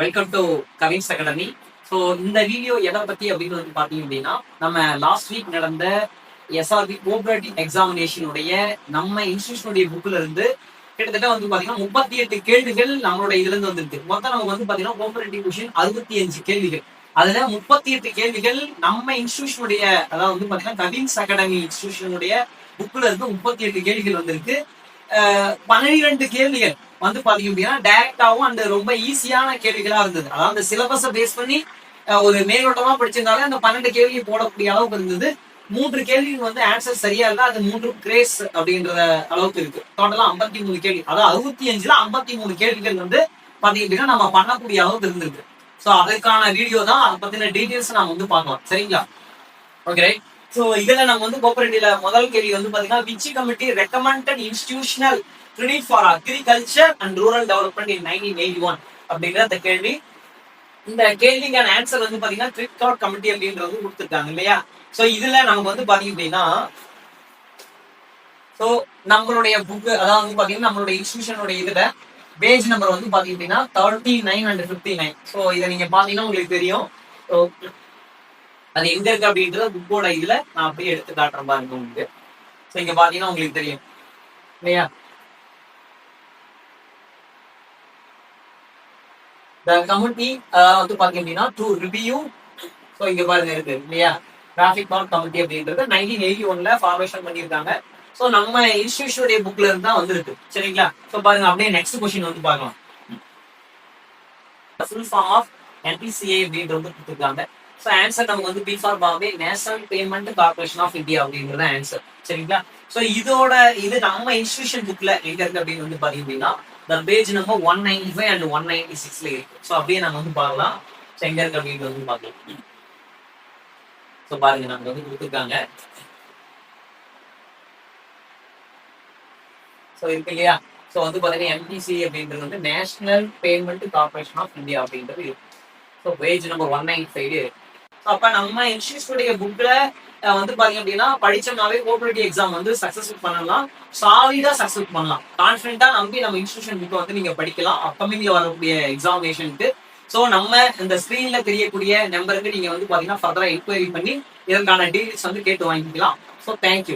Welcome to Cavin's academy. So இந்த video எதை பத்தி அப்படின்னு வந்து பாத்தீங்க அப்படின்னா, நம்ம லாஸ்ட் வீக் நடந்த எஸ்ஆர்பி கோஆபரேட்டிவ் எக்ஸாமினேஷனுடைய நம்ம இன்ஸ்டியூஷனுடைய புக்ல இருந்து கிட்டத்தட்ட வந்து பாத்தீங்கன்னா 38 கேள்விகள் நம்மளோட இதுல இருந்து வந்துருக்கு. மொத்தம் நமக்கு வந்து பாத்தீங்கன்னா கோஆபரேட்டிவ் கொஸ்டின் 65 கேள்விகள். அதுல 38 கேள்விகள் நம்ம இன்ஸ்டியூஷனுடைய, அதாவது வந்து பாத்தீங்கன்னா கவின்ஸ் அகாடமி இன்ஸ்டியூஷனுடைய புக்ல இருந்து 38 கேள்விகள் வந்திருக்கு. 12 கேள்விகள் வந்து பாத்தீங்க அப்படின்னா டைரக்டாவும் அந்த ரொம்ப ஈஸியான கேள்விகளா இருந்தது. அதாவது அந்த சிலபஸை பேஸ் பண்ணி ஒரு மேலோட்டமா படிச்சிருந்தாலே அந்த 12 கேள்வி போடக்கூடிய அளவுக்கு இருந்தது. 3 கேள்விகள் வந்து ஆன்சர் சரியா இல்ல, அது 3 கிரேஸ் அப்படின்ற அளவுக்கு இருக்கு. டோட்டலா 53 கேள்வி, அதாவது 65ல 53 கேள்விகள் வந்து பாத்தீங்க அப்படின்னா நம்ம பண்ணக்கூடிய அளவுக்கு இருந்திருக்கு. ஸோ அதுக்கான வீடியோ தான், அதை பத்தின டீடைல்ஸ் நம்ம வந்து பார்க்கலாம். சரிங்களா? Okay right. ஸோ இதுல நம்ம வந்து கோஆபரேட்டிவ்ல முதல் கேள்வி வந்து பாத்தீங்கன்னா, which committee recommended institutional credit for agriculture and rural development இன் 1981 அப்படிங்கிற அந்த கேள்வி. இந்த கேள்விக்கான ஆன்சர் வந்து பாத்தீங்கன்னா கிரிப்காட் கமிட்டி அப்படின்றது கொடுத்துருக்காங்க இல்லையா? ஸோ இதுல நமக்கு வந்து பாத்தீங்க அப்படின்னா, ஸோ நம்மளுடைய புக், அதாவது வந்து பாத்தீங்கன்னா நம்மளுடைய இன்ஸ்டிடியூஷனுடைய இதுல பேஜ் நம்பர் வந்து பாத்தீங்க அப்படின்னா 39 and 59. ஸோ இதை நீங்க பாத்தீங்கன்னா உங்களுக்கு தெரியும். அது எங்க இருக்கு அப்படின்றத புக்கோட இதுல நான் அப்படியே எடுத்து காட்டுறேன் பாருங்க உங்களுக்கு. ஸோ இங்க பாத்தீங்கன்னா உங்களுக்கு தெரியும் இல்லையா? The committee வந்து பாத்தீங்க அப்படின்னா டு ரிவ்யூ. ஸோ இங்க பாருங்க இருக்கு இல்லையா? டிராபிக் கார்ட் கமிட்டி அப்படின்றது 1981ல ஃபார்மேஷன் பண்ணியிருக்காங்க. ஸோ நம்ம இன்ஸ்டிடியூஷனுடைய புக்ல இருந்து தான் வந்திருக்கு. சரிங்களா? ஸோ பாருங்க அப்படியே நெக்ஸ்ட் கொஸ்டின் வந்து பார்க்கலாம். ஃபுல் ஃபார்ம் ஆஃப் NPCA அப்படின்றது கொடுத்துருக்காங்க. ஸோ ஆன்சர் நமக்கு வந்து B for Bombay, national payment corporation of India அப்படிங்கிறது ஆன்சர். சரிங்களா? ஸோ இது நம்ம இன்ஸ்டிடியூஷன் புக்ல எங்க இருக்கு அப்படின்னு வந்து பாத்தீங்க அப்படின்னா பேஜ் நம்பர் 195 and 196ல இருக்கு. ஸோ அப்படியே நம்ம வந்து பார்க்கலாம். ஸோ எங்க இருக்கு அப்படின்றது வந்து பார்க்கலாம். ஸோ பாருங்க நமக்கு வந்து கொடுத்துருக்காங்க. ஸோ இருக்கு இல்லையா? ஸோ வந்து பாத்தீங்கன்னா NPCA அப்படின்றது வந்து national payment corporation of India அப்படின்றது இருக்கு. ஸோ பேஜ் நம்பர் 195 இருக்கு. அப்ப நம்ம இன்ஸ்டிடியூஷனுடைய புக்ல வந்து பாத்தீங்க அப்படின்னா படிச்சோம்னாவே கோஆபரேட்டிவ் எக்ஸாம் வந்து சக்சஸ்ஃபுல் பண்ணலாம், சாலிடா சக்சஸ்ஃபுல் பண்ணலாம். கான்ஃபிடென்ட்டா நம்பி நம்ம இன்ஸ்டிடியூஷன் புக்கை வந்து நீங்க படிக்கலாம் அப்கமிங்ல வரக்கூடிய எக்ஸாமினேஷனுக்கு. ஸோ நம்ம இந்த ஸ்கிரீன்ல தெரியக்கூடிய நம்பருக்கு நீங்க வந்து பாத்தீங்கன்னா ஃபர்தரா என்கொயரி பண்ணி இதற்கான டீடைல்ஸ் வந்து கேட்டு வாங்கிக்கலாம். So thank you.